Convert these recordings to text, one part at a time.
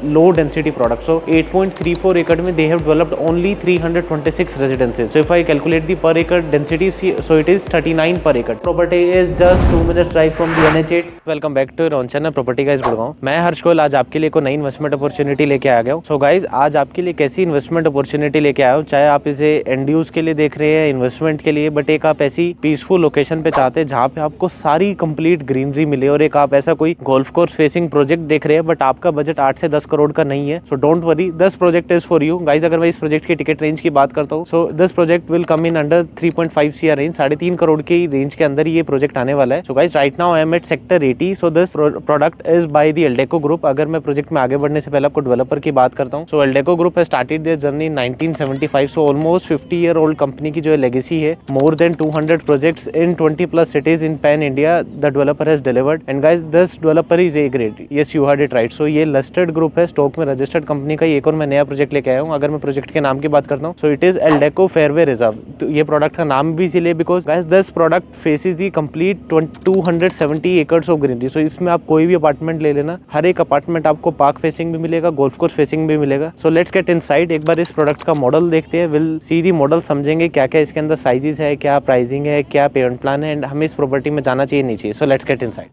low density product. So 8.34 acre में they have developed only 326 residences. So if I calculate the per acre density, so it is 39 per acre. Property is just 2 minutes drive from the NH8. Welcome back to on channel property guys Gurgaon. मैं हर्ष गोयल आज आपके लिए कोई नई investment opportunity लेके आ गया हूँ। So guys आज आपके लिए कैसी इन्वेस्टमेंट अपॉर्चुनिटी लेके आया हूँ, चाहे आप इसे एंड यूज के लिए देख रहे हैं, इन्वेस्टमेंट के लिए, बट एक आप ऐसी पीसफुल लोकेशन पे चाहते हैं जहाँ पे आपको सारी कंप्लीट ग्रीनरी मिले, और एक आप ऐसा कोई गोल्फ कोर्स फेसिंग प्रोजेक्ट देख रहे हैं बट आपका बजट 8 से 10 करोड़ का नहीं है। So don't worry, this project is for you guys. अगर मैं इस प्रोजेक्ट की टिकट रेंज की बात करता हूँ, so this project will come in under 3.5 CR range, 3.5 crore की रेंज के अंदर ये प्रोजेक्ट आने वाला है। So guys right now I am at sector 80। So this product is by the Eldeco group. अगर मैं प्रोजेक्ट में आगे बढ़ने से पहले आपको डेवलपर की बात करता हूँ, so Eldeco group has started their journey in 1975। So almost 50 year old company की जो लेगेसी है, more than 200 projects in 20+ cities in pan India the developer has delivered. And guys this developer is A grade, yes you heard it right. So ये listed group है, stock में registered company का एक और मैं नया project लेके आया हूँ। अगर मैं प्रोजेक्ट के नाम की बात करता हूँ, so it is Eldeco fairway reserve. तो ये प्रोडक्ट का नाम भी इसीलिए because guys this product faces the complete 270 acres of greenery. So इसमें आप कोई भी अपार्टमेंट ले लेना, हर एक अपार्टमेंट आपको पार्क फेसिंग भी मिलेगा, गोल्फ कोर्स फेसिंग भी मिलेगा। So let's get inside. एक बार इस प्रोडक्ट का मॉडल देखते हैं, विल सी दी मॉडल, समझेंगे क्या क्या इसके अंदर साइजेस है, क्या प्राइसिंग है, क्या पेमेंट प्लान है, एंड हमें इस प्रॉपर्टी में जाना चाहिए नहीं चाहिए। So let's get inside.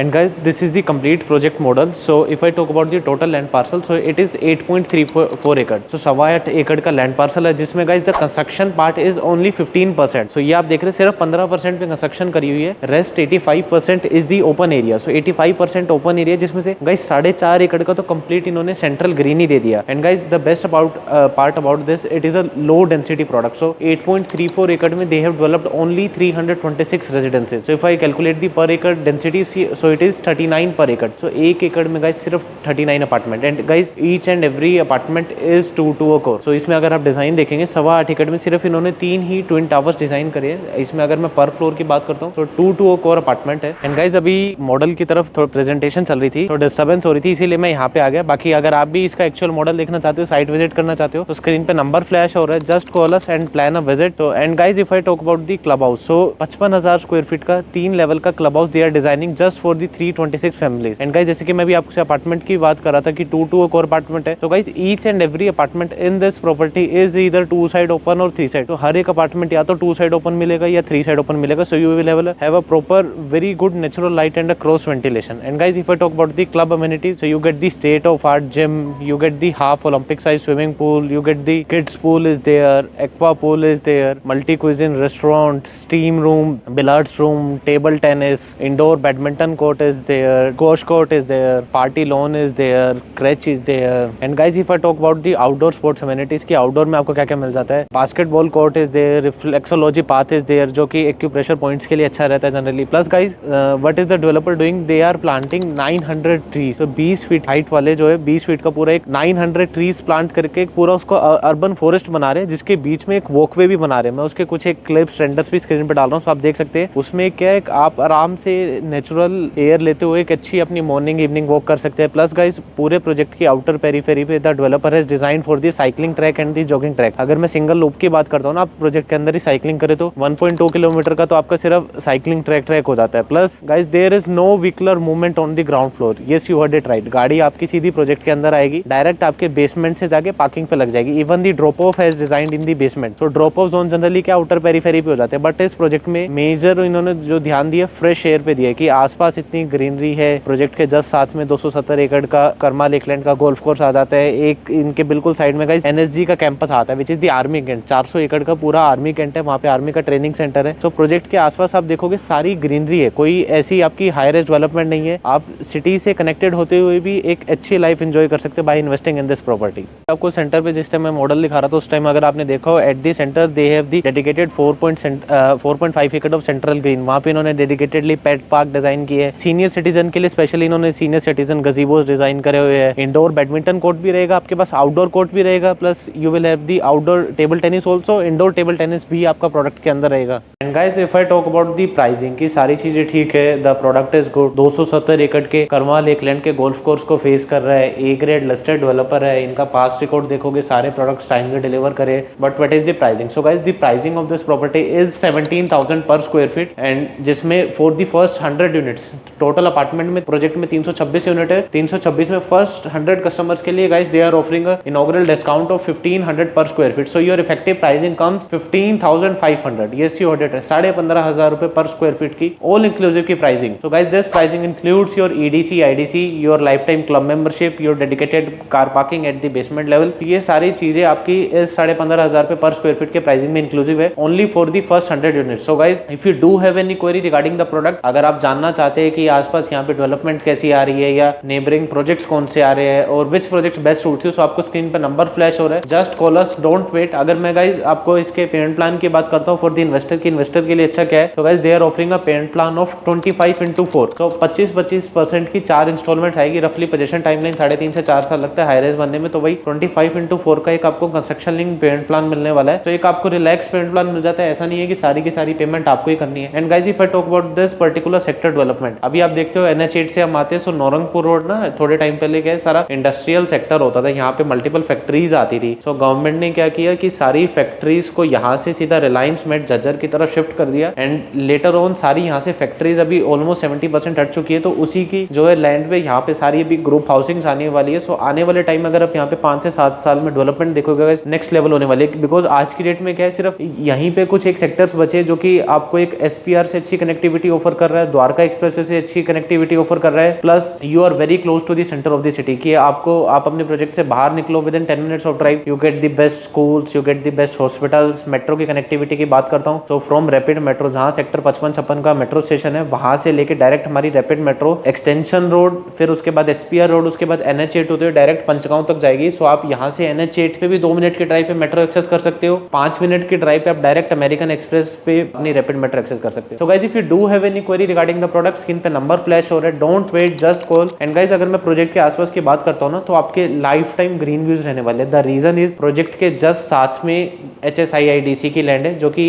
And guys, this is the complete project model. So if I talk about the total land parcel, so it is 8.34 acre. So 8.25 एकड़ का लैंड पार्सल है, जिसमें guys the construction part is only 15%. सो ये आप देख रहे हैं सिर्फ 15% पे कंस्ट्रक्शन करी हुई है, rest 85% is the open area. So 85% open area, जिसमें से गाइस 4.5 एकड़ का तो कंप्लीट इन्होंने सेंट्रल ग्रीन ही दे दिया। And guys the best part about this, it is a low density product. So 8.34 एकड़ में they have developed only 326 residences. So if I calculate the per एकड़ डेंसिटी, सो इट इज 39 पर एकड़। सो एक एकड़ में गाइस सिर्फ 39 apartment, and guys each and every apartment is 2 crore. So इसमें अगर आप डिजाइन देखेंगे, 8.25 एकड़ में सिर्फ इन्होंने 3 ही ट्विन टावर्स डिजाइन करे हैं। इसमें अगर मैं पर फ्लोर की बात करता हूँ, तो 2 कोर अपार्टमेंट है। एंड गाइस अभी मॉडल की तरफ थोड़ा प्रेजेंटेशन चल रही थी, तो डिस्टर्बेंस हो रही थी, इसीलिए मैं यहाँ पे आ गया। बाकी अगर आप भी इसका एक्चुअल मॉडल देखना चाहते हो, साइट विजिट करना चाहते हो, तो स्क्रीन पे नंबर फ्लैश हो रहा है, just call us and plan a visit. तो and guys if I talk about the club house, so 55,000 square feet का 3 लेवल का club house they are designing just for the 326 families. And guys जैसे कि मैं भी आपसे apartment की बात कर रहा था कि 2 कोर अपार्टमेंट है, तो guys each and every apartment in this property is इधर 2 साइड ओपन और 3 साइड। तो हर एक अपार्टमेंट या तो 2 साइड ओपन मिलेगा या 3 साइड ओपन मिलेगा। So you will have a proper very good natural light and a cross ventilation. And guys if I talk about the club amenities, so you get the state of art gym, you get the half Olympic size swimming pool, you get the kids pool is there, aqua pool is there, multi cuisine restaurant, steam room, billiards room, table tennis, indoor badminton court is there, squash court is there, party lawn is there, crèche is there. And guys if I talk about the outdoor sports amenities की outdoor में आपको क्या क्या मिल जाता है, basketball court is there, reflexology path is there, जो कि acupressure points के लिए अच्छा रहता है generally. Plus guys what is the developer doing, they are planting 900 trees। so 20 feet height वाले जो है 20 फीट का पूरा एक 900 ट्रीज प्लांट करके पूरा उसको अर्बन फॉरेस्ट बना रहे हैं, जिसके बीच में एक वॉकवे भी बना रहे हैं। मैं उसके कुछ एक क्लिप्स रेंडर्स भी स्क्रीन पे डाल रहा हूँ, सो आप देख सकते हैं। उसमें क्या है, आप आराम से नेचुरल एयर लेते हुए एक अच्छी अपनी मॉर्निंग इवनिंग वॉक कर सकते हैं। प्लस गाइस पूरे प्रोजेक्ट की आउटर पेरीफेरी पे the developer has design for the cycling track and the jogging track. अगर मैं सिंगल लूप की बात करता हूँ ना, आप प्रोजेक्ट के अंदर ही साइकिलिंग करे तो 1.2 किलोमीटर का तो आपका सिर्फ साइकिलिंग ट्रैक हो जाता है। Plus guys there is no vehicular movement on the ground floor, yes you heard it right. गाड़ी आपकी सीधी प्रोजेक्ट के अंदर आएगी, डायरेक्ट आपके बेसमेंट से जाके पार्किंग पे लग जाएगी। Even the drop of has designed in the basement. So drop of zone generally क्या आउटर पेरीफेरी पे हो जाते हैं, बट इस प्रोजेक्ट में मेजर इन्होंने जो ध्यान दिया फ्रेश एयर पे दिया है कि आसपास इतनी ग्रीनरी है। प्रोजेक्ट के जस्ट साथ में 270 एकड़ का कर्मा लेकलैंड का गोल्फ कोर्स आ जाता है। एक इनके बिल्कुल साइड में गाइस NSG का कैंपस आता है, which is the army cantt. 400 एकड़ का पूरा आर्मी कैंट है, वहाँ पे आर्मी का ट्रेनिंग सेंटर है। तो प्रोजेक्ट के आसपास आप देखोगे सारी ग्रीनरी है, कोई ऐसी आपकी हायर एज डेवलपमेंट नहीं है। आप सिटी से कनेक्टेड होते हुए भी एक अच्छी लाइफ एंजॉय कर सकते हैं by investing in this property. आपको सेंटर पे जिस टाइम मैं मॉडल दिखा रहा था, उस टाइम अगर आपने देखा हो, at the centre they have the dedicated 4.5 एकड़ ऑफ सेंट्रल ग्रीन। वहाँ पे इन्होंने डेडिकेटेडली पेट पार्क डिजाइन की है। सीनियर सिटीजन के लिए स्पेशली इन्होंने सीनियर सिटीजन गजीबोस डिजाइन करे हुए हैं। इंडोर बैडमिंटन कोर्ट भी रहेगा आपके पास, आउटडोर कोर्ट भी रहेगा। Plus you will have the outdoor table tennis also, indoor table tennis भी आपका प्रोडक्ट के अंदर रहेगा। And guys if I talk about the pricing की सारी चीजें ठीक है, द प्रोडक्ट इज गुड। 270 एकड़ के करवा लेकलैंड के गोल्फ कोर्स को फेस कर रहा है, ए ग्रेड लिस्टेड डेवलपर है। इनका पास्ट रिकॉर्ड देखोगे, सारे प्रोडक्ट्स टाइम में डिलीवर करे। But what is the pricing? So guys the pricing of this property is 17,000 पर स्क्वायर फीट, एंड जिसमें for the first 100 units total apartment में project में 326 यूनिट है। 326 में फर्स्ट 100 कस्टमर्स के लिए guys they are offering inaugural discount of 1500 per square feet. So your effective pricing comes 15,500। Yes you heard it, 15,500 रुपए per square feet की all inclusive की pricing. So guys this pricing includes your EDC, IDC, your life time club membership, your dedicated car parking at the basement level. ये सारी चीजें आपकी इस 15,500 रुपए per square feet के प्राइसिंग में इंक्लूसिव है, only for the first 100 unit. So guys if you do have any query regarding the product, अगर आप जानना चाहते हैं कि आसपास यहाँ पे डेवलपमेंट कैसी आ रही है या नेबरिंग प्रोजेक्ट्स कौन से आ रहे हैं और which project best suits you, so आपको स्क्रीन पे नंबर फ्लैश हो रहा है, just call us, don't wait. अगर मैं गाइस आपको इसके पेमेंट प्लान की बात करता हूँ फॉर द इन्वेस्टर की, इन्वेस्टर के लिए अच्छा क्या है, तो guys they are offering a payment plan of 25x4। तो 25% की 4 इंस्टॉलमेंट आएगी। रफली पोजीशन टाइमलाइन 3.5 से 4 साल लगता है हाई राइज बनने में। तो वही 25x4 का एक आपको कंस्ट्रक्शन लिंक पेमेंट प्लान मिलने वाला है। तो एक आपको रिलैक्स पेमेंट प्लान मिल जाता है, ऐसा नहीं है कि सारी की सारी पेमेंट आपको ही करनी है। And guys if I talk about this particular sector development, अभी आप देखते हो NH8 से हम आते हैं, सो नौरंगपुर रोड ना थोड़े टाइम पहले क्या सारा इंडस्ट्रियल सेक्टर होता था, यहाँ पे मल्टीपल फैक्ट्रीज आती थी। सो गवर्नमेंट ने क्या किया कि सारी फैक्ट्रीज को यहाँ से सीधा रिलायंस मेट झज्जर की तरफ शिफ्ट कर दिया। एंड लेटर ऑन सारी यहाँ से फैक्ट्रीज अभी ऑलमोस्ट 70% हट चुकी है। तो उसी की जो है लैंड पे यहाँ पे सारी अभी ग्रुप हाउसिंग आने वाली है। सो आने वाले टाइम अगर आप यहाँ पे 5 से 7 साल में डेवलपमेंट देखोगे नेक्स्ट लेवल होने वाली है। बिकॉज आज की डेट में क्या है, सिर्फ यहीं पे कुछ एक सेक्टर्स बचे जो कि आपको एक SPR से अच्छी कनेक्टिविटी ऑफर कर रहा है, द्वारका एक्सप्रेस से अच्छी कनेक्टिविटी ऑफर कर रहा है, plus you are very close to the centre of the city कि आपको आप अपने प्रोजेक्ट से बाहर निकलो within 10 minutes of drive, you get the best schools, you get the best hospitals. Metro की कनेक्टिविटी की बात करता हूँ तो फ्रॉम रैपिड मेट्रो, जहाँ सेक्टर 55-56 का मेट्रो स्टेशन है, वहां से लेके डायरेक्ट हमारी रैपिड मेट्रो एक्सटेंशन रोड, फिर उसके बाद SPR रोड, उसके बाद NH8 होते हुए डायरेक्ट पंचगांव तक जाएगी। सो आप यहाँ से NH8 पे भी 2 मिनट की ड्राइव पे मेट्रो एक्सेस कर सकते हो, 5 मिनट की ड्राइव पे आप डायरेक्ट अमेरिकन एक्सप्रेस पे अपनी रैपिड मेट्रो एक्सेस कर सकते हो। So guys if you do have any query regarding the product, screen पे नंबर फ्लैश हो रहा है, don't wait, just call. And guys अगर मैं प्रोजेक्ट के आसपास की बात करता हूँ ना, तो आपके लाइफ टाइम ग्रीन व्यूज रहने वाले। द रीजन इज प्रोजेक्ट के जस्ट साथ में HSIIDC की लैंड है, जो कि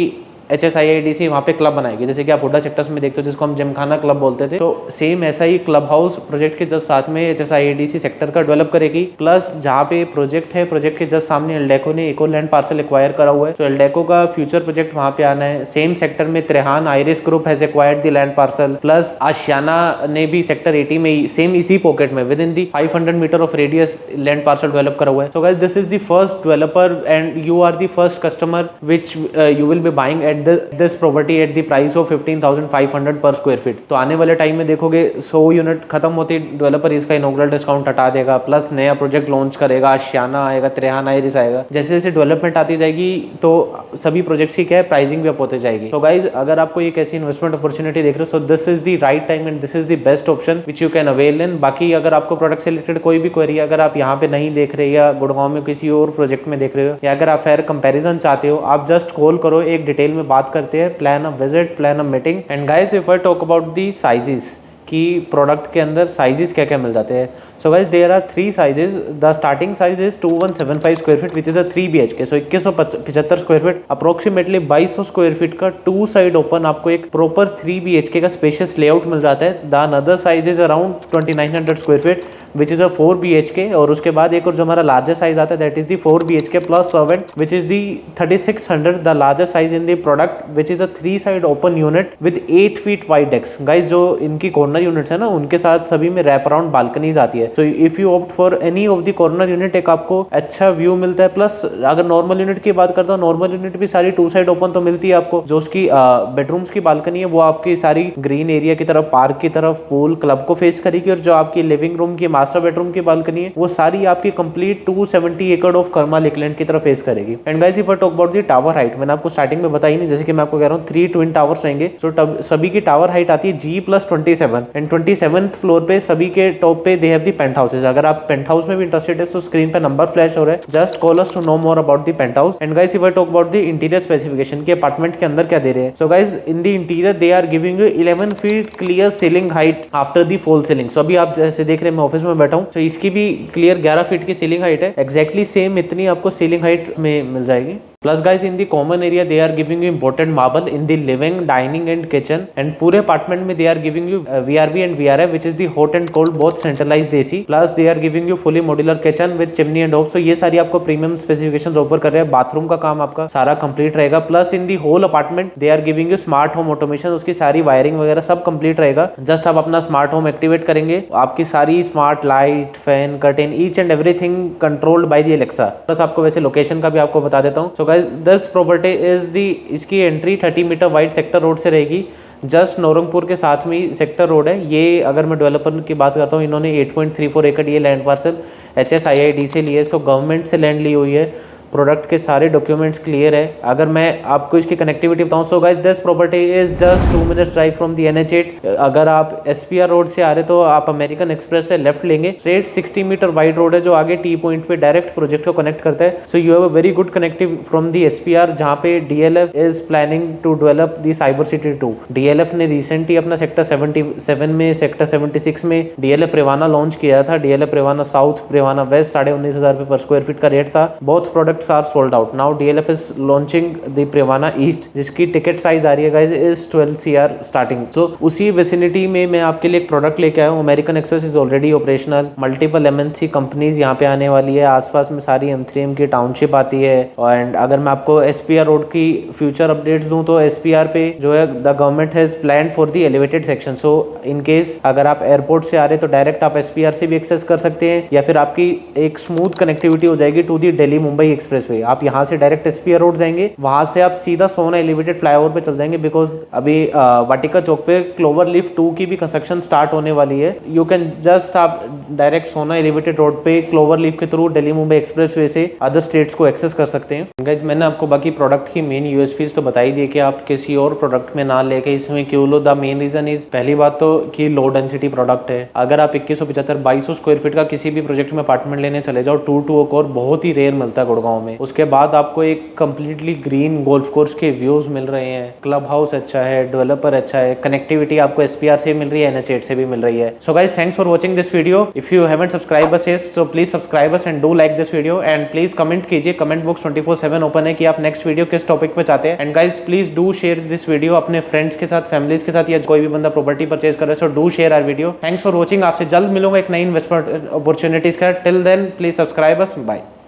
HSIIDC वहाँ पे क्लब बनाएगी, जैसे कि आप हुड्डा सेक्टर्स में देखते हो जिसको हम जिमखाना क्लब बोलते थे। तो सेम ऐसा ही क्लब हाउस प्रोजेक्ट के जस्ट साथ में HSIIDC सेक्टर का डेवलप करेगी। प्लस जहाँ पे प्रोजेक्ट है, प्रोजेक्ट के जस्ट सामने एल्डेको ने एक और लैंड पार्सल एक्वायर करा हुआ है। तो एल्डेको का फ्यूचर प्रोजेक्ट वहाँ पे आना है। सेम सेक्टर में Trehan Iris group has acquired the land parcel, plus Ashiana ने भी सेक्टर 80 में सेम इसी पॉकेट में within the 500 meter of radius land parcel develop करा हुआ है। तो guys this is the first developer and you are the first customer which you will be buying at this property at the price of 15,500 per square feet. तो आने वाले time में देखोगे 100 unit खत्म होती डेवलपर इसका इनॉग्रल डिस्काउंट हटा देगा, प्लस नया प्रोजेक्ट लॉन्च करेगा, आशियाना आएगा, त्रेहान आयरिस आएगा। जैसे जैसे डेवलपमेंट आती जाएगी तो सभी प्रोजेक्ट्स की क्या है प्राइसिंग भी अप होते जाएगी। तो गाइज अगर आपको एक ऐसी इन्वेस्टमेंट अपॉर्चुनिटी देख रहे हो, so this is the right time and this is the best option which you can avail in. बाकी अगर आपको प्रोडक्ट से रिलेटेड कोई भी क्वेरी, अगर आप यहाँ पे नहीं देख रहे या गुड़गांव में किसी और प्रोजेक्ट में देख रहे हो, या अगर आप फेयर कंपैरिजन चाहते हो, आप जस्ट कॉल करो, एक डिटेल में बात करते हैं, plan a visit, plan a meeting. And guys if I talk about the sizes कि प्रोडक्ट के अंदर साइजेस क्या क्या मिल जाते हैं, so guys there are 3 sizes. The starting size is 2175 square feet which is a 3 BHK, so 2175 square feet, approximately 2200 square feet का 2 side open आपको एक प्रॉपर 3 BHK का स्पेशियस लेआउट मिल जाता है। The another size is around 2900 square feet which is a 4 BHK, और उसके बाद एक और जो हमारा लार्जेस्ट साइज आता है that is the 4 BHK plus servant which is the 3600, the largest size in the product which is a 3 side open unit with 8 feet wide decks. Guys जो इनकी कॉर्नर यूनिट्स है ना, उनके साथ सभी में रैप अराउंड बालकनीज आती है। So if you opt for any of the corner unit, एक आपको अच्छा व्यू मिलता है। प्लस अगर नॉर्मल यूनिट की बात करता हूँ, नॉर्मल यूनिट भी सारी 2 साइड ओपन तो मिलती है आपको। जो उसकी बेडरूम्स की बालकनी है वो आपकी सारी ग्रीन एरिया की तरफ, पार्क की तरफ, पूल क्लब को फेस करेगी, और जो आपकी लिविंग रूम की मास्टर बेडरूम की बालकनी है वो सारी आपकी कंप्लीट 270 एकड़ ऑफ कर्मा लेकलैंड की तरफ फेस करेगी। And guys if I talk about the tower height, मैंने आपको स्टार्टिंग में बताई नहीं, जैसे कि मैं आपको कह रहा हूँ 3 ट्विन टावर्स रहेंगे। सो सभी की टावर हाइट आती है G+27 एंड 27th फ्लोर पे सभी के टॉप पे they have the penthouses. अगर आप पेंट हाउस में भी इंटरेस्टेड है तो स्क्रीन पे नंबर फ्लैश हो रहा है, just call us to know more about the penthouse. And guys if I talk about the interior specification के अपार्टमेंट के अंदर क्या दे रहे हैं, so guys in the interior they are giving you 11 feet clear ceiling height after the fall ceiling. So अभी आप जैसे देख रहे हैं मैं ऑफिस में बैठा हूँ, तो इसकी भी क्लियर 11 फीट की सीलिंग हाइट है, एक्जैक्टली सेम इतनी आपको सीलिंग हाइट में मिल जाएगी। Plus guys in the common area they are giving you important marble in the living, dining and kitchen, and पूरे अपार्टमेंट में they are giving you VRV and VRF which is the hot and cold both centralised AC, plus they are giving you fully modular kitchen with chimney and होब। सो ये सारी आपको premium specifications offer कर रहे हैं। Bathroom का काम आपका सारा कंप्लीट रहेगा। Plus in the whole apartment they are giving you smart home automation, उसकी सारी वायरिंग वगैरह सब कंप्लीट रहेगा। जस्ट आप अपना स्मार्ट होम एक्टिवेट करेंगे, आपकी सारी smart light, fan, curtain, each and everything controlled by the Alexa. Plus आपको वैसे लोकेशन का भी आपको बता देता हूँ। So guys this property is the, इसकी entry 30 meter wide sector road से रहेगी। जस्ट नौरंगपुर के साथ में ही सेक्टर रोड है ये। अगर मैं डेवलपर की बात करता हूँ, इन्होंने 8.34 एकड़ ये लैंड पार्सल HSIID से लिए, सो गवर्नमेंट से लैंड ली हुई है। प्रोडक्ट के सारे डॉक्यूमेंट्स क्लियर है। अगर मैं आपको इसकी कनेक्टिविटी बताऊं, सो guys this property is just 2 minutes drive from the NH8। अगर आप SPR रोड से आ रहे तो आप अमेरिकन एक्सप्रेस से लेफ्ट लेंगे। स्ट्रेट 60 मीटर वाइड रोड है जो आगे T पॉइंट पे डायरेक्ट प्रोजेक्ट को कनेक्ट करता है। So you have a very good connective from the SPR, जहाँ पे DLF is planning to develop the cyber city 2। DLF ने रिसेंटली अपना सेक्टर 77 में, सेक्टर 76 में DLF रेवाना लॉन्च किया था। DLF रेवाना साउथ, रेवाना वेस्ट 19,500 रुपये पर स्क्वायर फीट का रेट था। बहुत product are sold out. Now DLF is launching the Privana East, जिसकी टिकट साइज आ रही है गाइज इज 12 CR स्टार्टिंग। सो उसी विसिनिटी में मैं आपके लिए एक प्रोडक्ट लेके आया हूँ। American express is already operational. Multiple MNC companies यहाँ पे आने वाली है। आसपास में सारी M3M की टाउनशिप आती है। एंड अगर मैं आपको SPR रोड की फ्यूचर अपडेट्स दूँ तो SPR पे जो है the government has plan for the elevated section. So in case अगर आप एयरपोर्ट से आ रहे तो डायरेक्ट आप SPR से भी एक्सेस कर सकते हैं, या फिर आपकी एक स्मूथ कनेक्टिविटी हो जाएगी to the Delhi Mumbai express. आप यहाँ से डायरेक्ट SPR रोड जाएंगे, वहां से आप सीधा सोना एलिवेटेड फ्लाईओवर पे चल जाएंगे। बिकॉज अभी वाटिका चौक पे क्लोवर लीफ 2 की भी कंस्ट्रक्शन स्टार्ट होने वाली है। यू कैन जस्ट आप डायरेक्ट सोना एलिवेटेड रोड पे क्लोवर लीफ के through Delhi Mumbai express way से अदर स्टेट्स को एक्सेस कर सकते हैं। गाइस मैंने आपको बाकी प्रोडक्ट की मेन USPs तो बताई दी कि आप किसी और प्रोडक्ट में ना लेके इसमें क्यों लो। द मेन रीजन इज, पहली बात तो कि लो डेंसिटी प्रोडक्ट है। अगर आप 2175-2200 स्क्वायर फीट का किसी भी प्रोजेक्ट में अपार्टमेंट लेने चले जाओ, 2 और बहुत ही रेयर मिलता है गुड़गांव में। उसके बाद आपको एक कंप्लीटली ग्रीन गोल्फ कोर्स के व्यूज मिल रहे हैं, क्लब हाउस अच्छा है, डेवलपर अच्छा है, कनेक्टिविटी आपको SPR से मिल रही है, NH8 से भी मिल रही है। So guys thanks for watching this video. If you haven't subscribe us so please subscribe us and do like this video, and please comment कीजिए। कमेंट बॉक्स 24/7 ओपन है कि आप नेक्स्ट वीडियो किस टॉपिक पे चाहते हैं। And guys please do share this video अपने friends के साथ, फैमिलीज के साथ, या कोई भी बंदा प्रॉपर्टी परचेज कर रहा है, so do share our video. Thanks for watching. आपसे जल्द मिलूंगा एक नई इन्वेस्टमेंट अपॉर्चुनिटीज का। Till then please subscribe us. Bye.